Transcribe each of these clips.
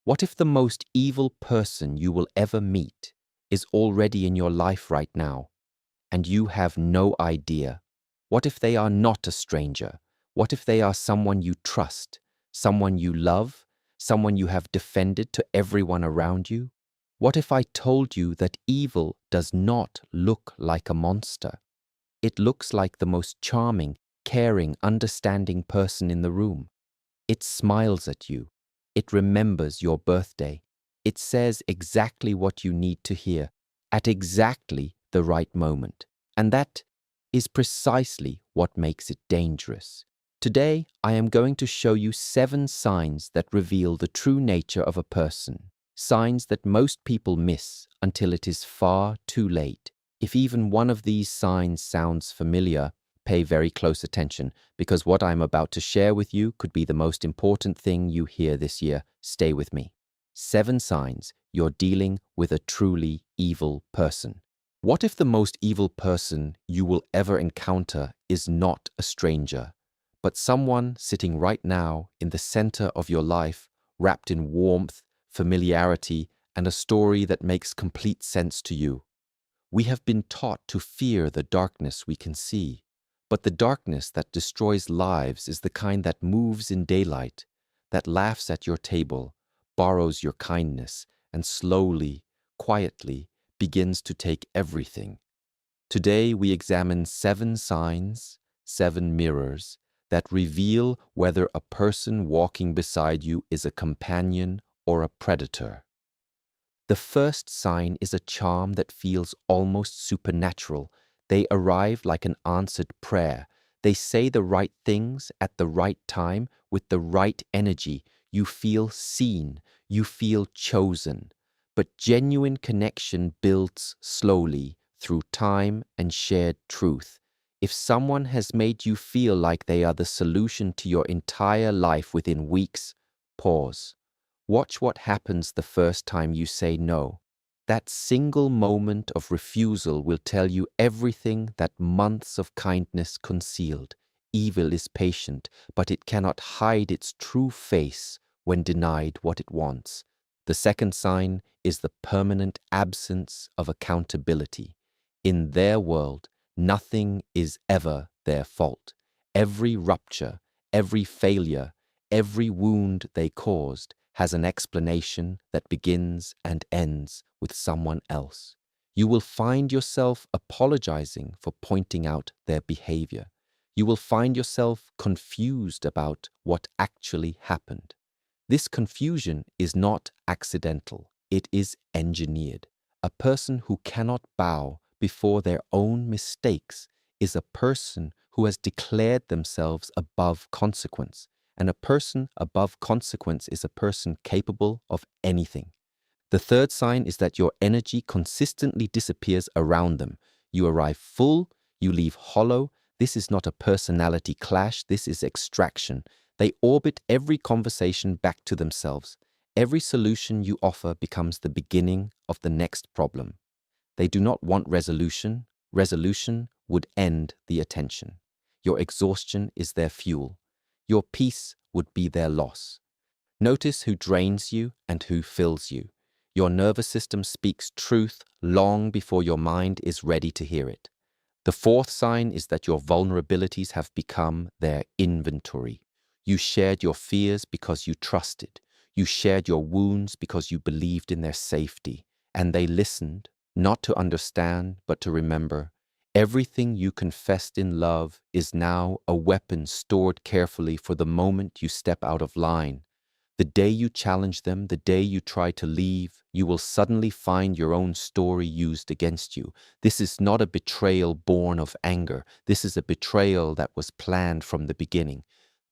What if the most evil person you will ever meet is already in your life right now, and you have no idea? What if they are not a stranger? What if they are someone you trust, someone you love, someone you have defended to everyone around you? What if I told you that evil does not look like a monster? It looks like the most charming, caring, understanding person in the room. It smiles at you. It remembers your birthday. It says exactly what you need to hear at exactly the right moment. And that is precisely what makes it dangerous. Today, I am going to show you 7 signs that reveal the true nature of a person. Signs that most people miss until it is far too late. If even one of these signs sounds familiar, pay very close attention, because what I'm about to share with you could be the most important thing you hear this year. Stay with me. 7 signs you're dealing with a truly evil person. What if the most evil person you will ever encounter is not a stranger, but someone sitting right now in the center of your life, wrapped in warmth, familiarity, and a story that makes complete sense to you? We have been taught to fear the darkness we can see, but the darkness that destroys lives is the kind that moves in daylight, that laughs at your table, borrows your kindness, and slowly, quietly begins to take everything. Today we examine 7 signs, 7 mirrors, that reveal whether a person walking beside you is a companion or a predator. The first sign is a charm that feels almost supernatural. They arrive like an answered prayer. They say the right things at the right time with the right energy. You feel seen. You feel chosen. But genuine connection builds slowly through time and shared truth. If someone has made you feel like they are the solution to your entire life within weeks, pause. Watch what happens the first time you say no. That single moment of refusal will tell you everything that months of kindness concealed. Evil is patient, but it cannot hide its true face when denied what it wants. The second sign is the permanent absence of accountability. In their world, nothing is ever their fault. Every rupture, every failure, every wound they caused has an explanation that begins and ends with someone else. You will find yourself apologizing for pointing out their behavior. You will find yourself confused about what actually happened. This confusion is not accidental, it is engineered. A person who cannot bow before their own mistakes is a person who has declared themselves above consequence. And a person above consequence is a person capable of anything. The third sign is that your energy consistently disappears around them. You arrive full, you leave hollow. This is not a personality clash, this is extraction. They orbit every conversation back to themselves. Every solution you offer becomes the beginning of the next problem. They do not want resolution. Resolution would end the attention. Your exhaustion is their fuel. Your peace would be their loss. Notice who drains you and who fills you. Your nervous system speaks truth long before your mind is ready to hear it. The fourth sign is that your vulnerabilities have become their inventory. You shared your fears because you trusted. You shared your wounds because you believed in their safety. And they listened, not to understand, but to remember. Everything you confessed in love is now a weapon stored carefully for the moment you step out of line. The day you challenge them, the day you try to leave, you will suddenly find your own story used against you. This is not a betrayal born of anger. This is a betrayal that was planned from the beginning.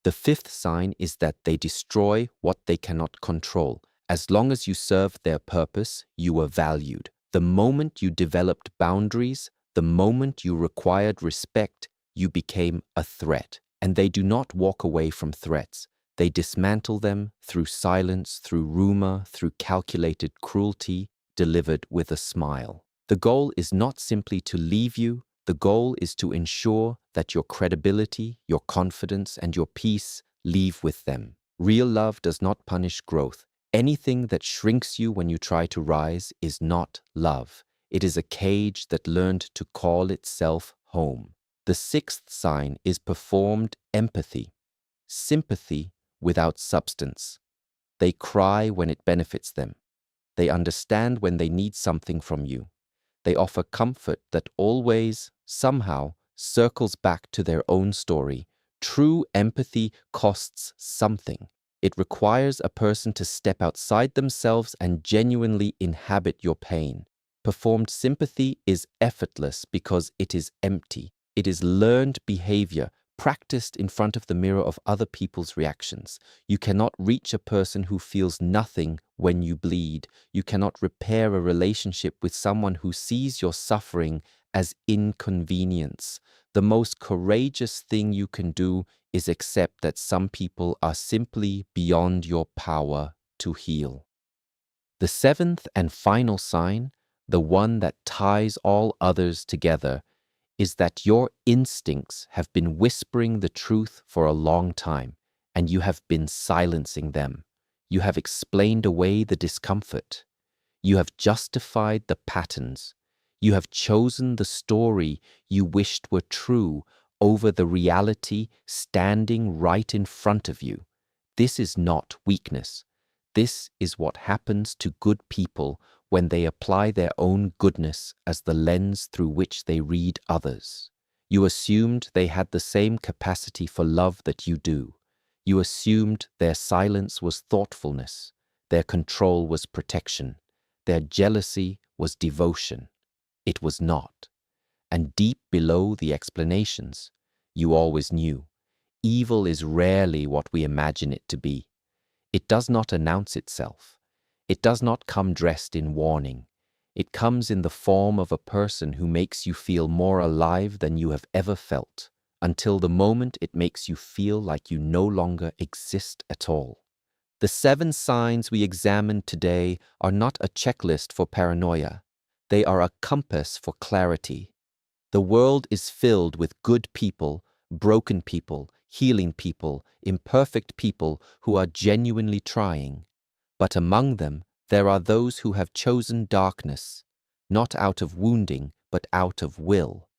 The fifth sign is that they destroy what they cannot control. As long as you served their purpose, you were valued. The moment you developed boundaries, the moment you required respect, you became a threat. And they do not walk away from threats. They dismantle them through silence, through rumor, through calculated cruelty, delivered with a smile. The goal is not simply to leave you. The goal is to ensure that your credibility, your confidence, and your peace leave with them. Real love does not punish growth. Anything that shrinks you when you try to rise is not love. It is a cage that learned to call itself home. The sixth sign is performed empathy, sympathy without substance. They cry when it benefits them. They understand when they need something from you. They offer comfort that always, somehow, circles back to their own story. True empathy costs something. It requires a person to step outside themselves and genuinely inhabit your pain. Performed sympathy is effortless because it is empty. It is learned behavior, practiced in front of the mirror of other people's reactions. You cannot reach a person who feels nothing when you bleed. You cannot repair a relationship with someone who sees your suffering as inconvenience. The most courageous thing you can do is accept that some people are simply beyond your power to heal. The seventh and final sign, the one that ties all others together, is that your instincts have been whispering the truth for a long time, and you have been silencing them. You have explained away the discomfort. You have justified the patterns. You have chosen the story you wished were true over the reality standing right in front of you. This is not weakness. This is what happens to good people when they apply their own goodness as the lens through which they read others. You assumed they had the same capacity for love that you do. You assumed their silence was thoughtfulness, their control was protection, their jealousy was devotion. It was not. And deep below the explanations, you always knew. Evil is rarely what we imagine it to be. It does not announce itself. It does not come dressed in warning. It comes in the form of a person who makes you feel more alive than you have ever felt, until the moment it makes you feel like you no longer exist at all. The 7 signs we examined today are not a checklist for paranoia. They are a compass for clarity. The world is filled with good people, broken people, healing people, imperfect people who are genuinely trying. But among them, there are those who have chosen darkness, not out of wounding, but out of will.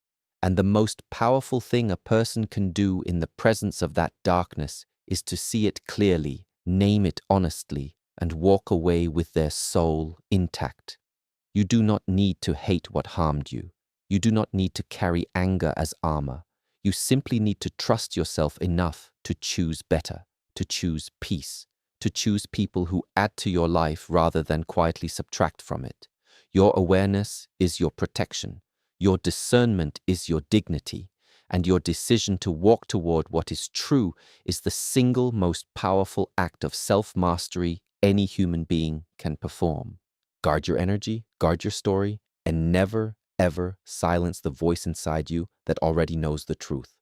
And the most powerful thing a person can do in the presence of that darkness is to see it clearly, name it honestly, and walk away with their soul intact. You do not need to hate what harmed you. You do not need to carry anger as armor. You simply need to trust yourself enough to choose better, to choose peace, to choose people who add to your life rather than quietly subtract from it. Your awareness is your protection. Your discernment is your dignity. And your decision to walk toward what is true is the single most powerful act of self-mastery any human being can perform. Guard your energy, guard your story, and never, ever silence the voice inside you that already knows the truth.